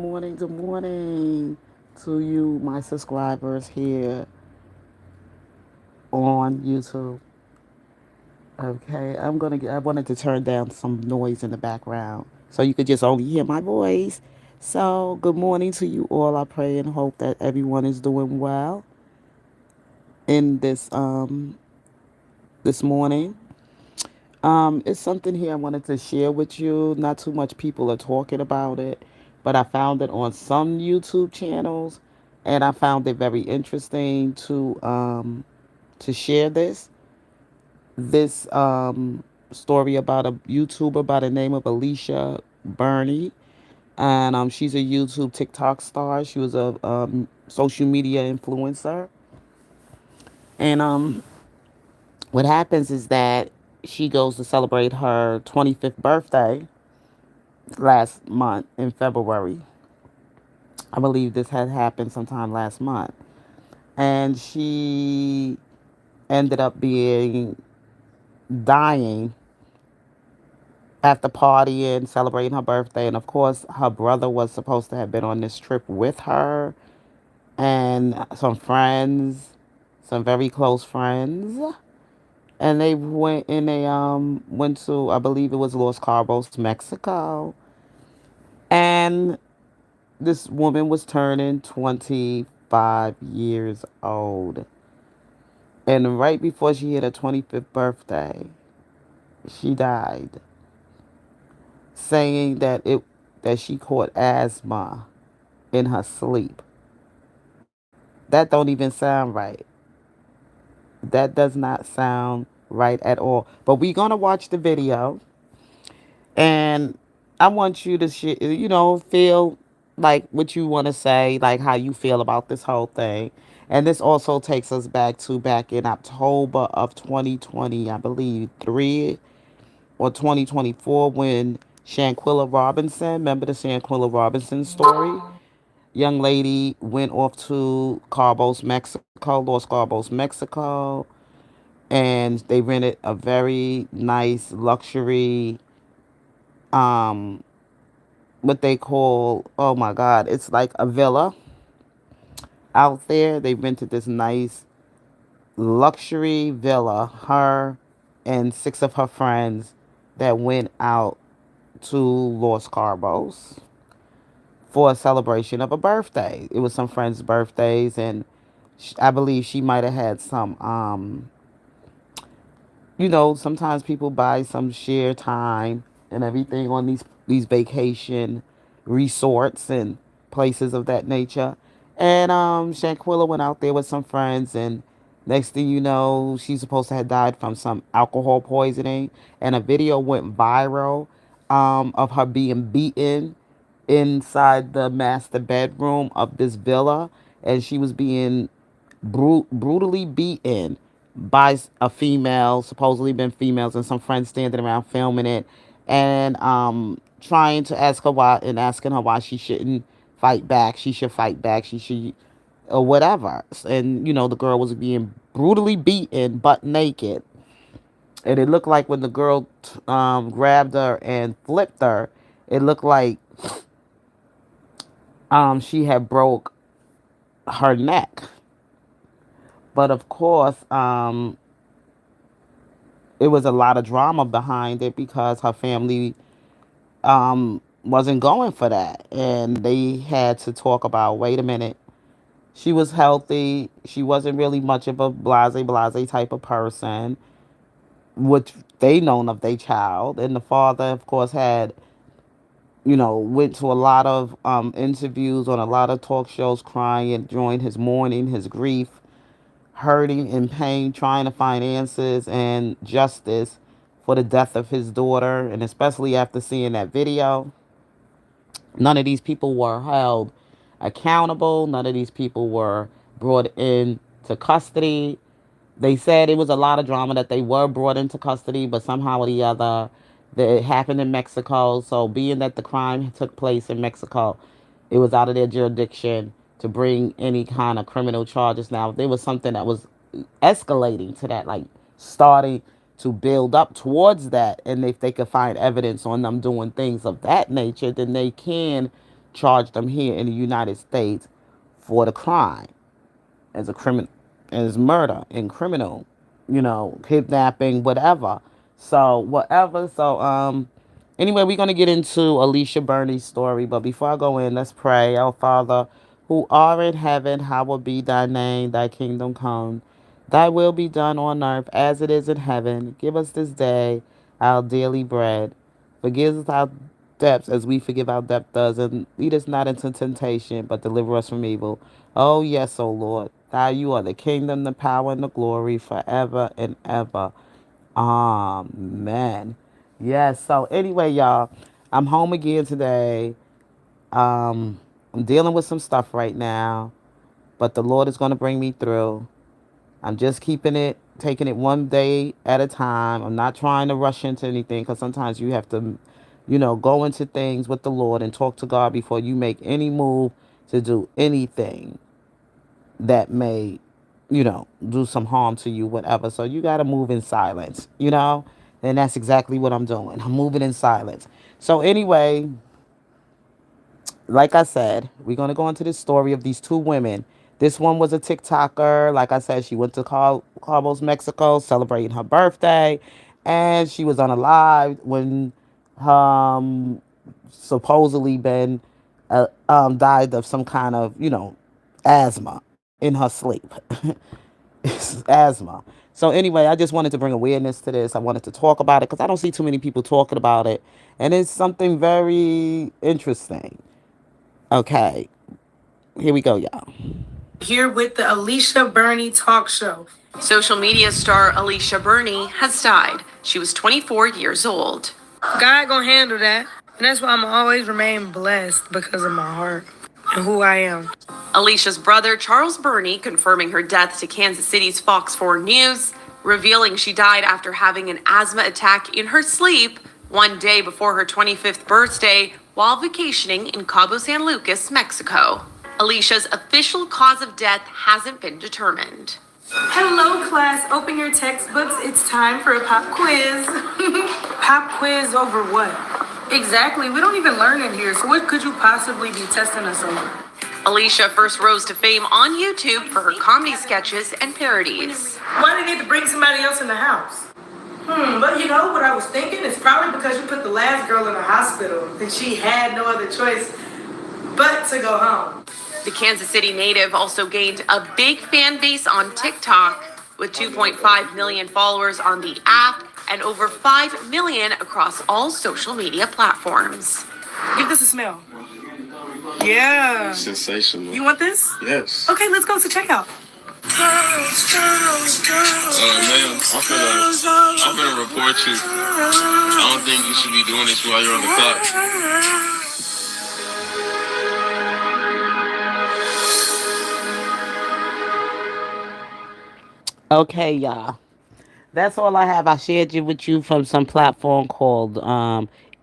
good morning to you, my subscribers here on YouTube. Okay, I wanted to turn down some noise in the background so you could just only hear my voice. So, good morning to you all. I pray and hope that everyone is doing well in this morning. It's something here I wanted to share with you. Not too much people are talking about it, but I found it on some YouTube channels, and I found it very interesting to share this story about a YouTuber by the name of Alicia Burney, and she's a YouTube TikTok star. She was a social media influencer, and what happens is that she goes to celebrate her 25th birthday last month in February. I believe this had happened sometime last month. And she ended up being dying after partying, celebrating her birthday. And of course, her brother was supposed to have been on this trip with her and some friends, some very close friends. And they went to, I believe it was Los Carbos, Mexico. And this woman was turning 25 years old. And right before she hit her 25th birthday, she died, saying that she caught asthma in her sleep. That don't even sound right. That does not sound right at all. But we're going to watch the video, and I want you to feel like what you want to say, like how you feel about this whole thing. And this also takes us back in October of 2020, I believe, 3 or 2024, when Shanquilla Robinson, remember the Shanquilla Robinson story? Young lady went off to Carbos, Mexico, Los Carbos, Mexico, and they rented a very nice luxury, um, what they call, oh my God, it's like a villa out there. They rented this nice luxury villa, her and six of her friends that went out to Los Carbos for a celebration of a birthday. It was some friends' birthdays, and I believe she might have had some sometimes people buy some share time and everything on these vacation resorts and places of that nature. And Shanquilla went out there with some friends, and next thing you know, she's supposed to have died from some alcohol poisoning. And a video went viral of her being beaten inside the master bedroom of this villa, and she was being brutally beaten by a female, supposedly been females, and some friends standing around filming it, and trying to ask her why, and asking her why she shouldn't fight back. She should fight back. She should, or whatever. And the girl was being brutally beaten, butt naked, and it looked like when the girl grabbed her and flipped her, it looked like she had broke her neck. But of course, it was a lot of drama behind it because her family wasn't going for that. And they had to talk about, wait a minute, she was healthy. She wasn't really much of a blase type of person, which they known of their child. And the father, of course, had, went to a lot of interviews on a lot of talk shows crying during his mourning, his grief, hurting in pain, trying to find answers and justice for the death of his daughter. And especially after seeing that video, none of these people were held accountable. None of these people were brought into custody. They said it was a lot of drama that they were brought into custody, but somehow or the other, that it happened in Mexico. So, being that the crime took place in Mexico, it was out of their jurisdiction to bring any kind of criminal charges. Now, if there was something that was escalating to that, like starting to build up towards that, and if they could find evidence on them doing things of that nature, then they can charge them here in the United States for the crime as a criminal, as murder and criminal, kidnapping, whatever. So whatever. So anyway, we're gonna get into Alicia Burney's story, but before I go in, let's pray. Our Father, who art in heaven, hallowed be thy name, thy kingdom come. Thy will be done on earth as it is in heaven. Give us this day our daily bread. Forgive us our debts as we forgive our debtors, and lead us not into temptation, but deliver us from evil. Oh, yes, O Lord. Thou you are the kingdom, the power, and the glory forever and ever. Amen. Yes, so anyway, y'all, I'm home again today. I'm dealing with some stuff right now, but the Lord is going to bring me through. I'm just keeping it, taking it one day at a time. I'm not trying to rush into anything because sometimes you have to, go into things with the Lord and talk to God before you make any move to do anything that may, do some harm to you, whatever. So you got to move in silence. And that's exactly what I'm doing. I'm moving in silence. So, anyway, like I said, we're going to go into this story of these two women. This one was a TikToker. Like I said, she went to Carbos, Mexico, celebrating her birthday. And she was on a live when supposedly been died of some kind of, asthma in her sleep. Asthma. So anyway, I just wanted to bring awareness to this. I wanted to talk about it because I don't see too many people talking about it. And it's something very interesting. Okay, here we go, y'all. Here with the Alicia Burney talk show. Social media star Alicia Burney has died. She was 24 years old. God gonna handle that. And that's why I'm always remain blessed because of my heart and who I am. Alicia's brother, Charles Burney, confirming her death to Kansas City's Fox 4 News, revealing she died after having an asthma attack in her sleep one day before her 25th birthday while vacationing in Cabo San Lucas, Mexico. Alicia's official cause of death hasn't been determined. Hello, class. Open your textbooks. It's time for a pop quiz. Pop quiz over what? Exactly. We don't even learn in here, so what could you possibly be testing us over? Alicia first rose to fame on YouTube for her comedy sketches and parodies. Why do you need to bring somebody else in the house? But you know what I was thinking? It's probably because you put the last girl in the hospital and she had no other choice but to go home. The Kansas City native also gained a big fan base on TikTok with 2.5 million followers on the app and over 5 million across all social media platforms. Give this a smell. Yeah. Sensational. You want this? Yes. Okay, let's go to checkout. Man, I'm gonna report you. I don't think you should be doing this while you're on the clock. Okay, y'all. That's all I have. I shared it with you from some platform called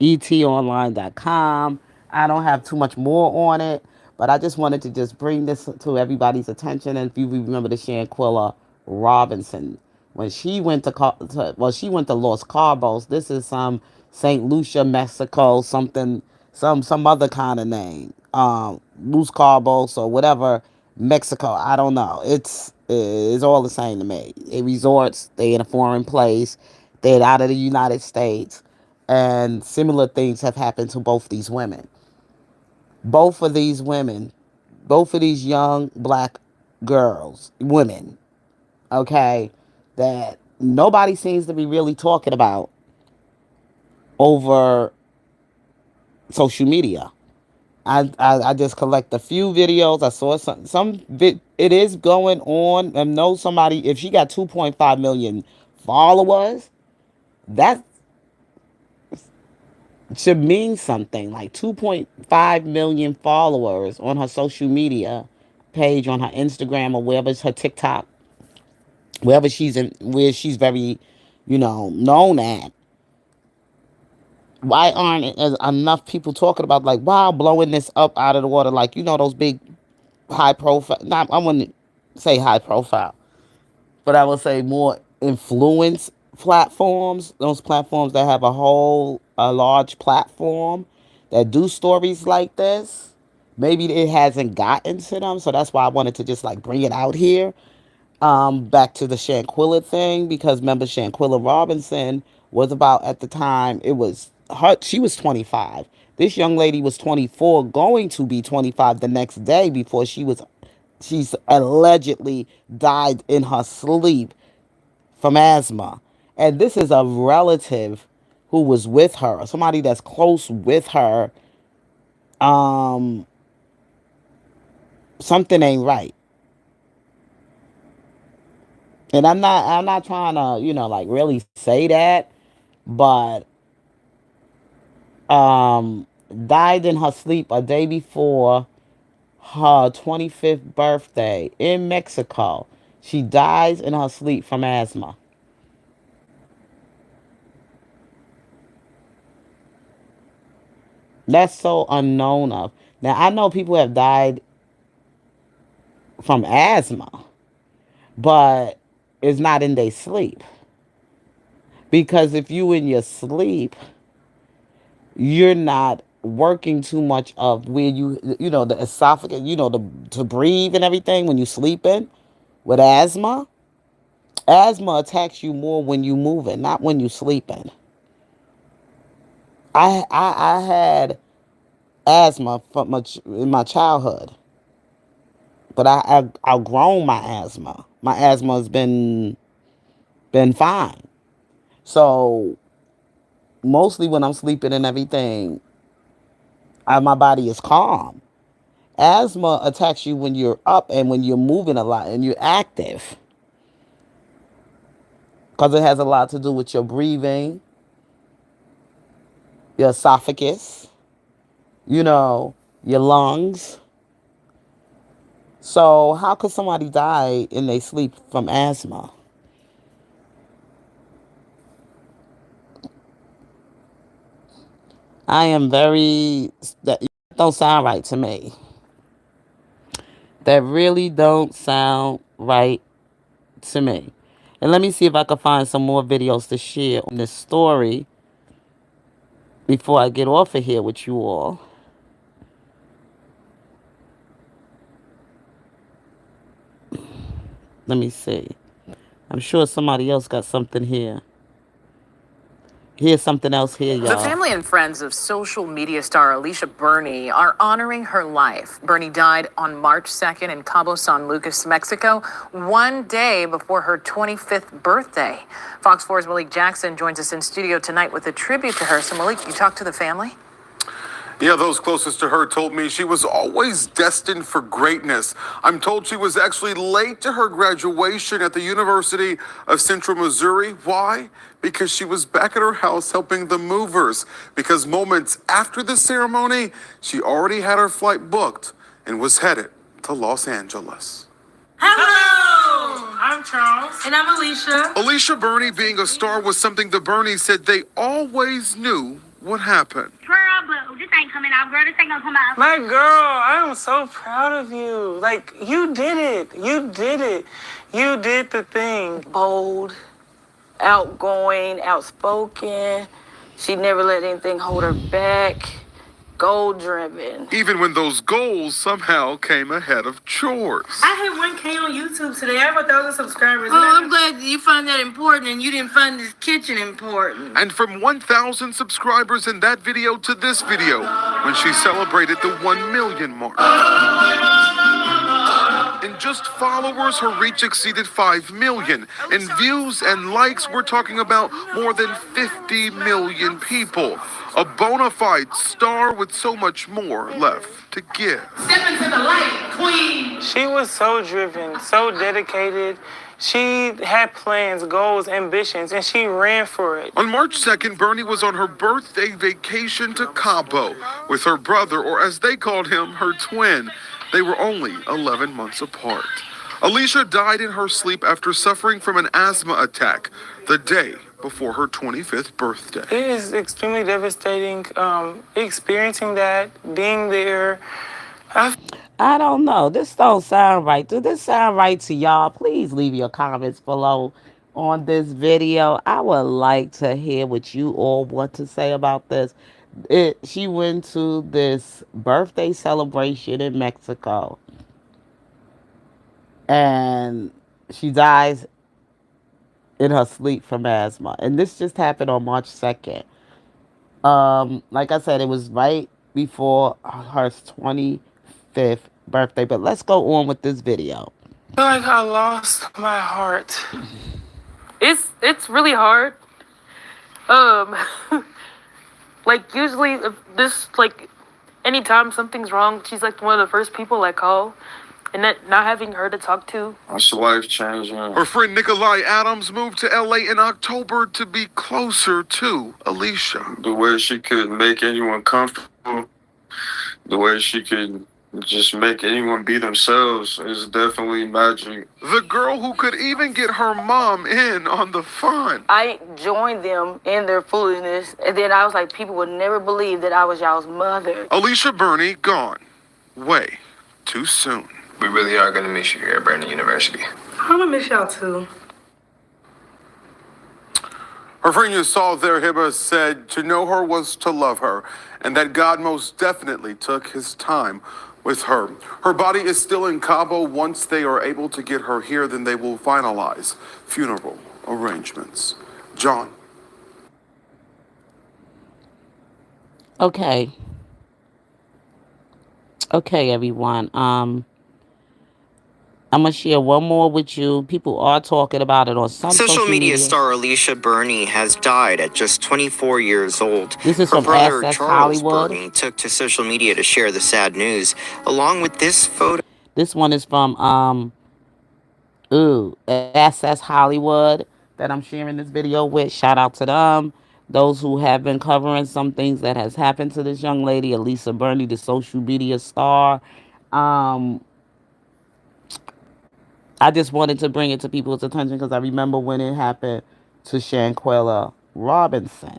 etonline.com. I don't have too much more on it, but I just wanted to just bring this to everybody's attention. And if you remember the Shanquilla Robinson, when she went she went to Los Carbos. This is some St. Lucia, Mexico, something, some other kind of name, Los Carbos or whatever, Mexico. I don't know. It's all the same to me. It resorts. They in a foreign place. They're out of the United States, and similar things have happened to both these women. Both of these women, both of these young black women, okay, that nobody seems to be really talking about over social media. I just collect a few videos. I saw it is going on. I know somebody, if she got 2.5 million followers, that should mean something. Like 2.5 million followers on her social media page, on her Instagram or wherever it's her TikTok, where she's very, known at. Why aren't enough people talking about, like, wow, blowing this up out of the water, like, those big high profile, not, I wouldn't say high profile, but I would say more influence platforms, those platforms that have a large platform that do stories like this. Maybe it hasn't gotten to them, so that's why I wanted to just like bring it out here. Back to the Shanquilla thing, because remember Shanquilla Robinson was about, at the time it was her, she was 25. This young lady was 24, going to be 25 the next day, before she's allegedly died in her sleep from asthma. And this is a relative who was with her, somebody that's close with her. Um, Something ain't right. And I'm not trying to, like really say that, but um died in her sleep a day before her 25th birthday in Mexico. She dies in her sleep from asthma. That's so unknown of. Now I know people have died from asthma, but it's not in their sleep. Because if you in your sleep, you're not working too much of where the esophagus, to breathe and everything when you sleeping. With asthma attacks you more when you moving, not when you sleeping. I had asthma from in my childhood, but I outgrown my asthma. My asthma has been fine. So mostly when I'm sleeping and everything, my body is calm. Asthma attacks you when you're up and when you're moving a lot and you're active, because it has a lot to do with your breathing, your esophagus, your lungs. So how could somebody die in their sleep from asthma? I am very, that don't sound right to me. That really don't sound right to me. And let me see if I can find some more videos to share on this story before I get off of here with you all. Let me see. I'm sure somebody else got something here. Here's something else here, The y'all. family and friends of social media star Alicia Burney are honoring her life. Burney died on March 2nd in Cabo San Lucas, Mexico, one day before her 25th birthday. Fox 4's Malik Jackson joins us in studio tonight with a tribute to her. So, Malik, you talked to the family? Yeah, those closest to her told me she was always destined for greatness. I'm told she was actually late to her graduation at the University of Central Missouri. Why? Because she was back at her house helping the movers. Because moments after the ceremony, she already had her flight booked and was headed to Los Angeles. Hello! I'm Charles. And I'm Alicia. Alicia Burney being a star was something the Burneys said they always knew would happen. Girl, but this ain't coming out, girl. This ain't gonna come out. My girl, I am so proud of you. Like, you did it. You did it. You did the thing. Bold, outgoing, outspoken. She never let anything hold her back. Goal driven. Even when those goals somehow came ahead of chores. I hit 1K on YouTube today. I have 1,000 subscribers. Oh, I'm glad you find that important and you didn't find this kitchen important. And from 1,000 subscribers in that video to this video, when she celebrated the 1 million mark. In just followers, her reach exceeded 5 million. In views and likes, we're talking about more than 50 million people. A bona fide star with so much more left to give. Step into the light, queen. She was so driven, so dedicated. She had plans, goals, ambitions, and she ran for it. On March 2nd, Bernie was on her birthday vacation to Cabo with her brother, or as they called him, her twin. They were only 11 months apart. Alicia died in her sleep after suffering from an asthma attack the day before her 25th birthday. It is extremely devastating experiencing that, being there. I don't know. This don't sound right. Does this sound right to y'all? Please leave your comments below on this video. I would like to hear what you all want to say about this. She went to this birthday celebration in Mexico, and she dies in her sleep from asthma. And this just happened on March 2nd. Like I said, it was right before her 25th birthday. But let's go on with this video. I feel like I lost my heart. It's really hard. Um, like usually if this like anytime something's wrong, she's like one of the first people I call, and that not having her to talk to. It's life changing. Her friend Nikolai Adams moved to LA in October to be closer to Alicia. The way she could make anyone comfortable, the way she could just make anyone be themselves is definitely magic. The girl who could even get her mom in on the fun. I joined them in their foolishness, and then I was like, people would never believe that I was y'all's mother. Alicia Burney gone. Way too soon. We really are going to miss you here at Brandon University. I'm gonna miss y'all too. Her friend you saw there, Hiba, said to know her was to love her, and that God most definitely took his time with her. Her body is still in Cabo. Once they are able to get her here, then they will finalize funeral arrangements. John. Okay. Okay, everyone. I'm gonna share one more with you. People are talking about it on some Social media star Alicia Burney has died at just 24 years old. This is Her from brother Access Charles Hollywood. Burney took to social media to share the sad news, along with this photo. This one is from Access Hollywood that I'm sharing this video with. Shout out to them. Those who have been covering some things that has happened to this young lady, Alicia Burney, the social media star. Um, I just wanted to bring it to people's attention because I remember when it happened to Shanquella Robinson.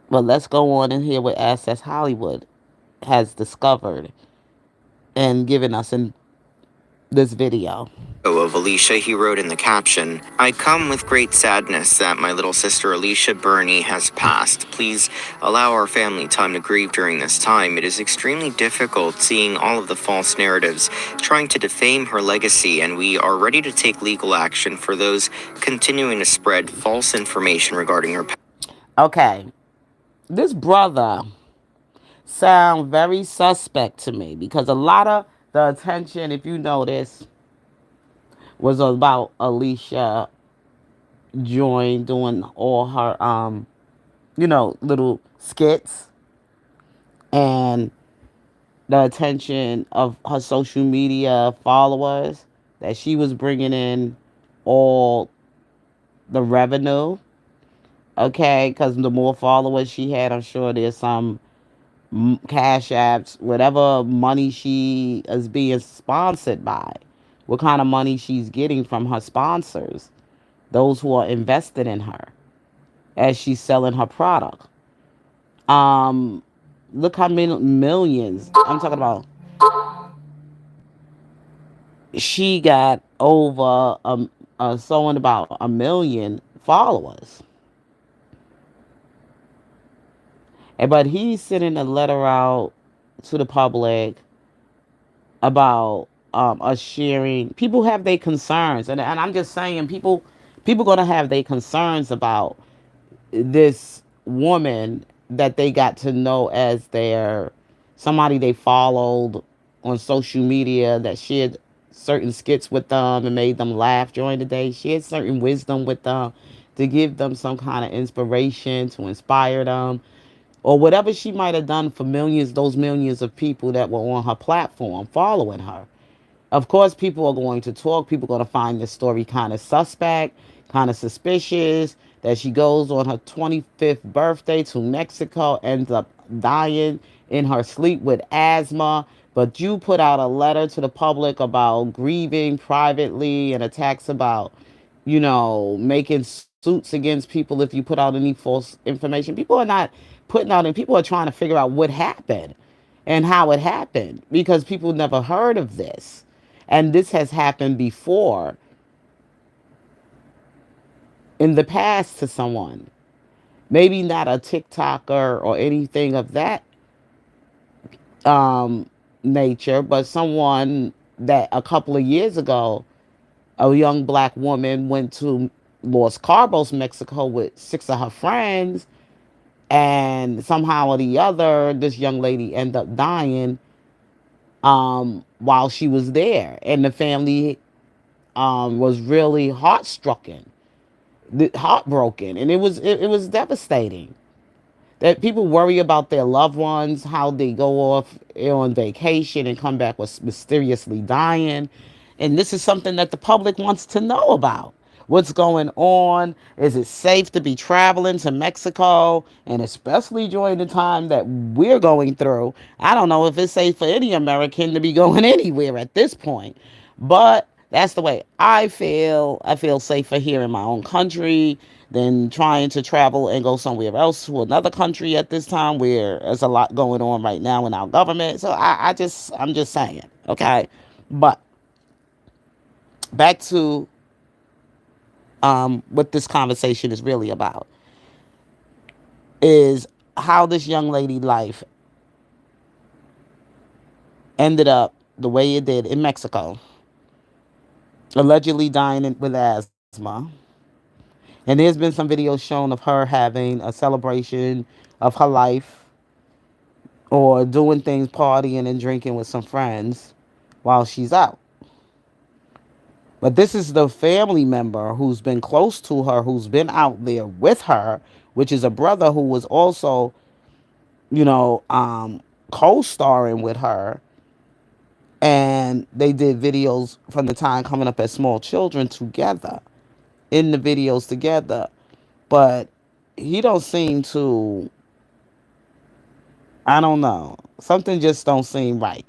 But let's go on and hear what Access Hollywood has discovered and given us in this video. Of Alicia, he wrote in the caption, "I come with great sadness that my little sister Alicia Burney has passed. Please allow our family time to grieve during this time. It is extremely difficult seeing all of the false narratives trying to defame her legacy, and we are ready to take legal action for those continuing to spread false information regarding her." Okay, this brother sound very suspect to me because a lot of the attention, if you notice, was about Alicia Joy doing all her little skits, and the attention of her social media followers, that she was bringing in all the revenue. Okay, because the more followers she had, I'm sure there's some cash apps, whatever money she is being sponsored by, what kind of money she's getting from her sponsors, those who are invested in her as she's selling her product. Um, Look how many millions I'm talking about. She got over someone about 1 million followers, but he's sending a letter out to the public about us sharing. People have their concerns, and I'm just saying, people gonna have their concerns about this woman that they got to know as their somebody they followed on social media, that shared certain skits with them and made them laugh during the day, shared certain wisdom with them to give them some kind of inspiration, to inspire them, or whatever she might have done for those millions of people that were on her platform following her. Of course, people are going to talk. People are going to find this story kind of suspect, kind of suspicious, that she goes on her 25th birthday to Mexico, ends up dying in her sleep with asthma. But you put out a letter to the public about grieving privately and attacks about, making suits against people if you put out any false information. People are not putting out, and people are trying to figure out what happened and how it happened because people never heard of this. And this has happened before in the past to someone. Maybe not a TikToker or anything of that um, nature, but someone that a couple of years ago, a young black woman went to Los Carbos, Mexico with six of her friends, and somehow or the other, this young lady ended up dying while she was there, and the family was really heartbroken, and it was devastating that people worry about their loved ones, how they go off on vacation and come back with mysteriously dying. And this is something that the public wants to know about. What's going on? Is it safe to be traveling to Mexico? And especially during the time that we're going through, I don't know if it's safe for any American to be going anywhere at this point. But that's the way I feel. I feel safer here in my own country than trying to travel and go somewhere else to another country at this time where there's a lot going on right now in our government. So I'm just saying, okay. But back to what this conversation is really about is how this young lady life ended up the way it did in Mexico, allegedly dying with asthma. And there's been some videos shown of her having a celebration of her life or doing things, partying and drinking with some friends while she's out. But this is the family member who's been close to her, who's been out there with her, which is a brother who was also, you know, co-starring with her. And they did videos from the time coming up as small children together, in the videos together. But he don't seem to, I don't know. Something just don't seem right.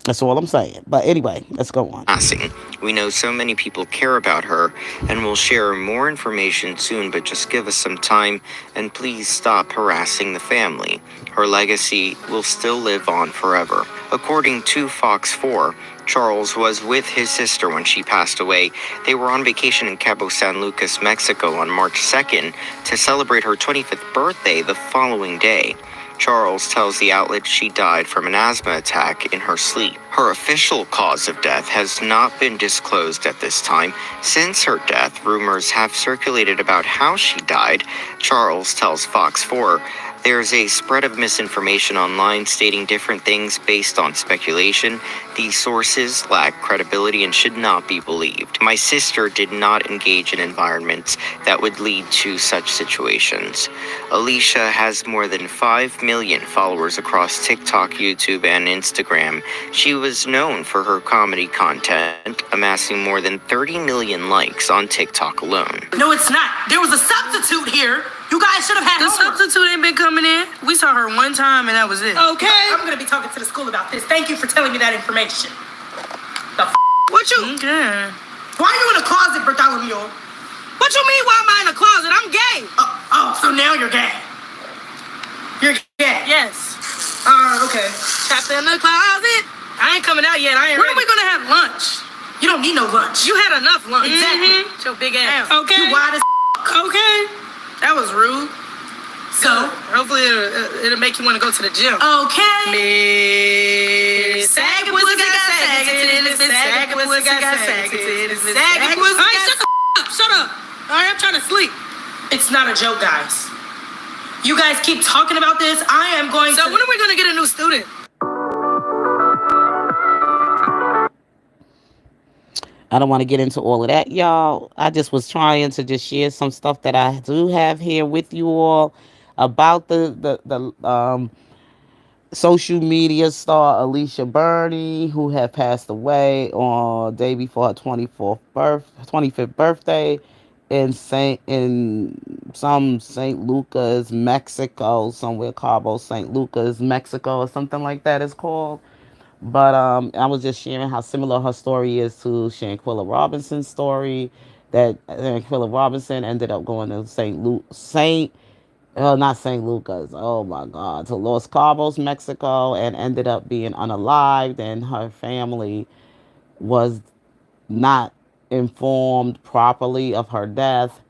That's all I'm saying. But anyway, let's go on. Passing. We know so many people care about her, and we'll share more information soon, but just give us some time, and please stop harassing the family. Her legacy will still live on forever. According to Fox 4, Charles was with his sister when she passed away. They were on vacation in Cabo San Lucas, Mexico on March 2nd to celebrate her 25th birthday the following day. Charles tells the outlet she died from an asthma attack in her sleep. Her official cause of death has not been disclosed at this time. Since her death, rumors have circulated about how she died. Charles tells Fox 4, there's a spread of misinformation online stating different things based on speculation. These sources lack credibility and should not be believed. My sister did not engage in environments that would lead to such situations. Alicia has more than 5 million followers across TikTok, YouTube, and Instagram. She was known for her comedy content, amassing more than 30 million likes on TikTok alone. No, it's not. There was a substitute here. You guys should have had The homework. substitute ain't been coming in. We saw her one time and that was it. Okay. I'm gonna be talking to the school about this. Thank you for telling me that information. The what you? Okay. Why are you in a closet, Bartholomew? What you mean, why am I in a closet? I'm gay. Oh, so now you're gay. You're gay. Yes. Okay. Trapped in the closet. I ain't coming out yet. I ain't When ready. are we gonna have lunch? You don't need no lunch. You had enough lunch. Exactly. It's your big ass. Okay. You wide as Okay. That was rude. so. Hopefully it'll make you want to go to the gym. Okay. Miss Sagging Pussy got sagging. Miss Sagging Pussy got sagging. Miss Sagging Pussy. All right, shut the up. Shut up. All right, I'm trying to sleep. It's not a joke, guys. You guys keep talking about this. I am going So to. when are we going to get a new student? I don't want to get into all of that, y'all. I just was trying to just share some stuff that I do have here with you all about the social media star Alicia Burney, who had passed away on day before her 25th birthday in some St. Lucas, Mexico, somewhere Carbos, St. Lucas, Mexico, or something like that is called. But I was just sharing how similar her story is to Shanquilla Robinson's story. That Shanquilla Robinson ended up going to not St. Lucas, oh my God, to Los Cabos, Mexico, and ended up being unalived. And her family was not informed properly of her death.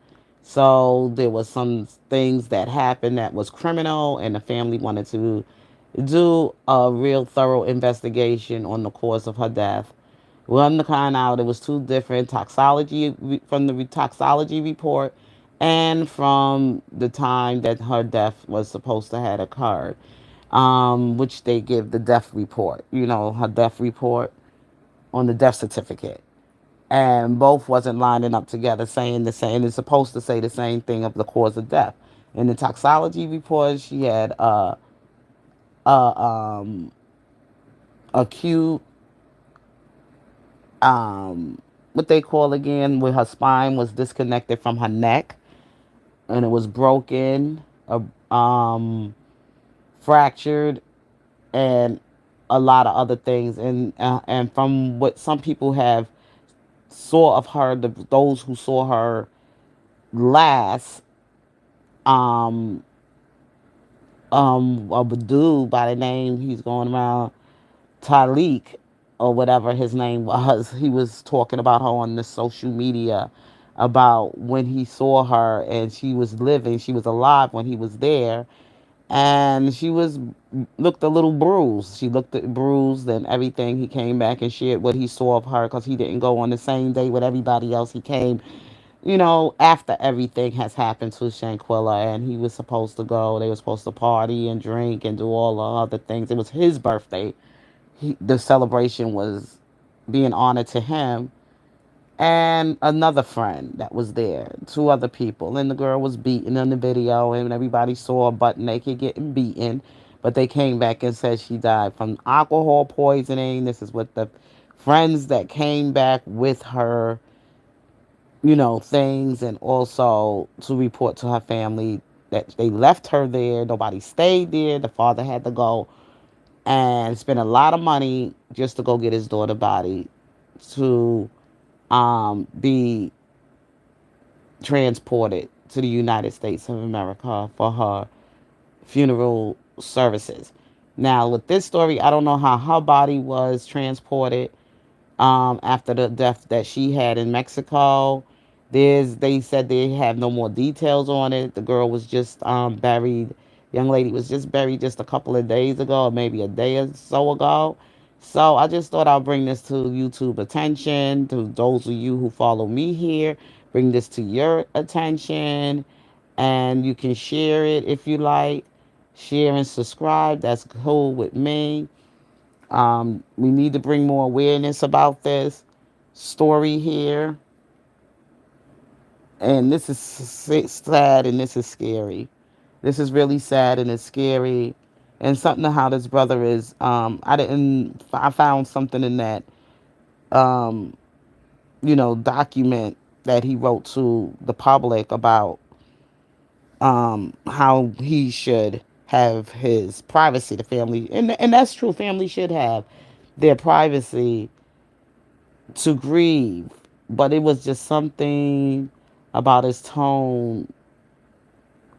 So there was some things that happened that was criminal, and the family wanted to do a real thorough investigation on the cause of her death. Run the kind out. It was two different toxology from the toxology report, and from the time that her death was supposed to have occurred, which they give the death report. You know, her death report on the death certificate, and both wasn't lining up together, saying the same. It's supposed to say the same thing of the cause of death. In the toxology report, she had a acute what they call again, where her spine was disconnected from her neck, and it was broken, fractured, and a lot of other things. And from what some people have saw of her, those who saw her last, um, of a dude by the name, he's going around Talik or whatever his name was. He was talking about her on the social media about when he saw her, and she was living, she was alive when he was there, and she was looked a little bruised. She looked bruised and everything. He came back and shared what he saw of her because he didn't go on the same day with everybody else. He came, after everything has happened to Shanquilla, and he was supposed to go. They were supposed to party and drink and do all the other things. It was his birthday. The celebration was being honored to him, and another friend that was there, two other people, and the girl was beaten in the video, and everybody saw her butt naked getting beaten. But they came back and said she died from alcohol poisoning. This is what the friends that came back with her, things, and also to report to her family that they left her there. Nobody stayed there. The father had to go and spend a lot of money just to go get his daughter body to be transported to the United States of America for her funeral services. Now, with this story, I don't know how her body was transported after the death that she had in Mexico. They said they have no more details on it. The girl was just buried. Young lady was just buried just a couple of days ago, or maybe a day or so ago. So I just thought I'll bring this to YouTube attention, to those of you who follow me here. Bring this to your attention, and you can share it if you like. Share and subscribe. That's cool with me. We need to bring more awareness about this story here. And this is sad, and this is scary. This is really sad and it's scary. And something to how this brother is. I found something in that, um, document that he wrote to the public about how he should have his privacy, the family. And that's true. Family should have their privacy to grieve, but it was just something about his tone.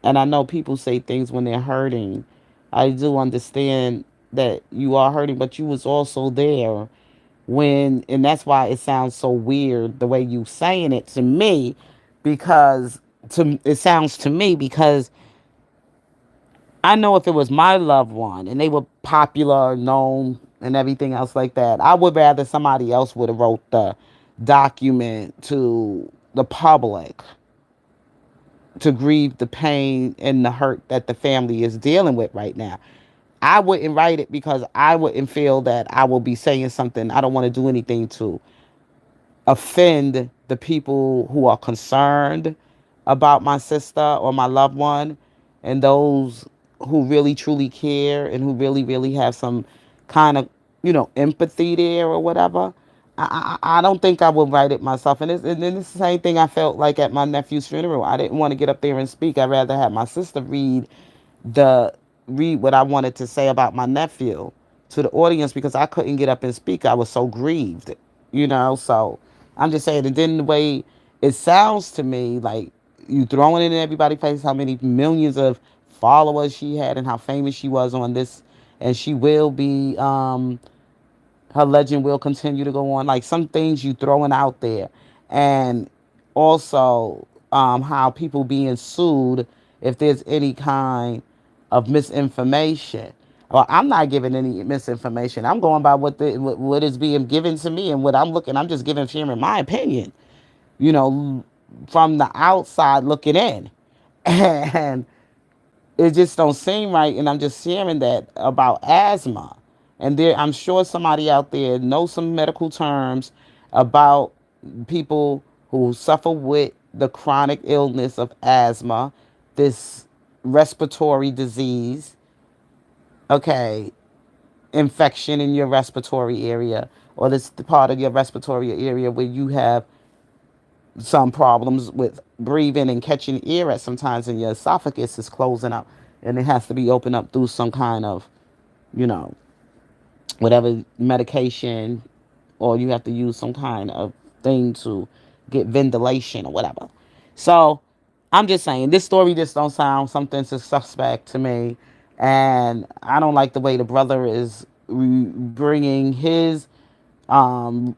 And I know people say things when they're hurting. I do understand that you are hurting, but you was also there when, and that's why it sounds so weird the way you saying it to me, because it sounds to me because I know if it was my loved one and they were popular, known, and everything else like that, I would rather somebody else would have wrote the document to the public to grieve the pain and the hurt that the family is dealing with right now. I wouldn't write it because I wouldn't feel that I will be saying something. I don't want to do anything to offend the people who are concerned about my sister or my loved one, and those who really truly care and who really really have some kind of empathy there or whatever. I don't think I would write it myself. And then it's the same thing I felt like at my nephew's funeral. I didn't want to get up there and speak. I'd rather have my sister the read what I wanted to say about my nephew to the audience, because I couldn't get up and speak. I was so grieved, So I'm just saying. And then the way it sounds to me, like you throwing it in everybody's face how many millions of followers she had and how famous she was on this, and she will be. Her legend will continue to go on. Like some things you throwing out there, and also how people being sued if there's any kind of misinformation. Well, I'm not giving any misinformation. I'm going by what is being given to me and what I'm looking. I'm just giving sharing my opinion. You know, from the outside looking in, and it just don't seem right. And I'm just hearing that about asthma, and there I'm sure somebody out there knows some medical terms about people who suffer with the chronic illness of asthma, this respiratory disease, okay, infection in your respiratory area, or this part of your respiratory area where you have some problems with breathing and catching air at sometimes, and your esophagus is closing up and it has to be opened up through some kind of, you know, whatever medication, or you have to use some kind of thing to get ventilation or whatever. So I'm just saying this story just don't sound something suspect to me, and I don't like the way the brother is bringing his um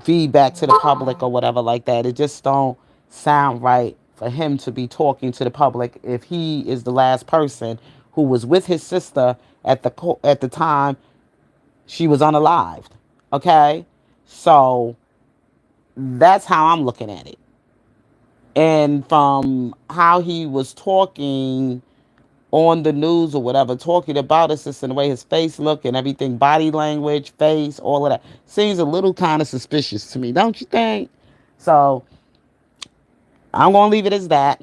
feedback to the public or whatever like that. It just don't sound right for him to be talking to the public if he is the last person who was with his sister at the time she was unalived. Okay? So that's how I'm looking at it. And from how he was talking on the news or whatever, talking about us, just in the way his face looked and everything, body language, face, all of that, seems a little kind of suspicious to me, don't you think? So I'm going to leave it as that.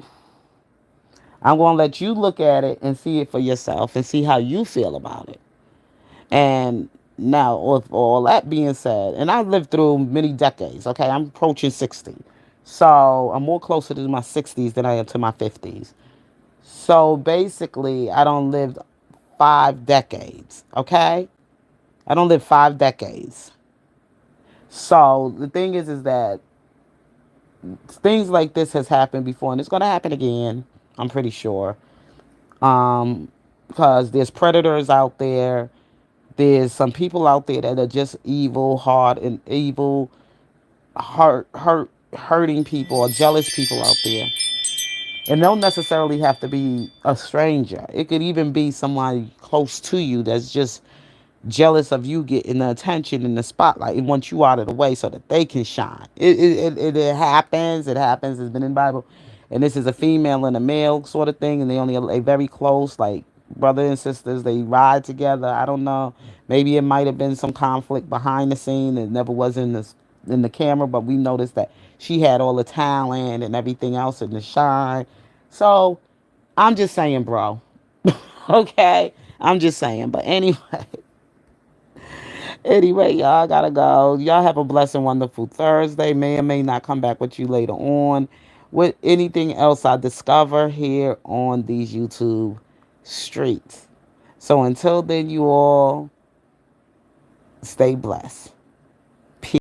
I'm going to let you look at it and see it for yourself and see how you feel about it. And now, with all that being said, and I've lived through many decades, okay? I'm approaching 60. So I'm more closer to my 60s than I am to my 50s. So basically, I don't live 5 decades, okay? I don't live 5 decades. So the thing is that things like this has happened before, and it's going to happen again. I'm pretty sure, because there's predators out there. There's some people out there that are just evil, hard, and evil, hurting people, or jealous people out there. And don't necessarily have to be a stranger. It could even be somebody close to you that's just jealous of you getting the attention in the spotlight and want you out of the way so that they can shine. It happens. It happens. It's been in the Bible. And this is a female and a male sort of thing. And they very close, like brother and sisters. They ride together. I don't know. Maybe it might have been some conflict behind the scene. It never was in the camera. But we noticed that she had all the talent and everything else in the shine. So I'm just saying, bro. Okay? I'm just saying. But anyway. Anyway, y'all gotta go. Y'all have a blessed and wonderful Thursday. May or may not come back with you later on with anything else I discover here on these YouTube streets. So until then, you all stay blessed.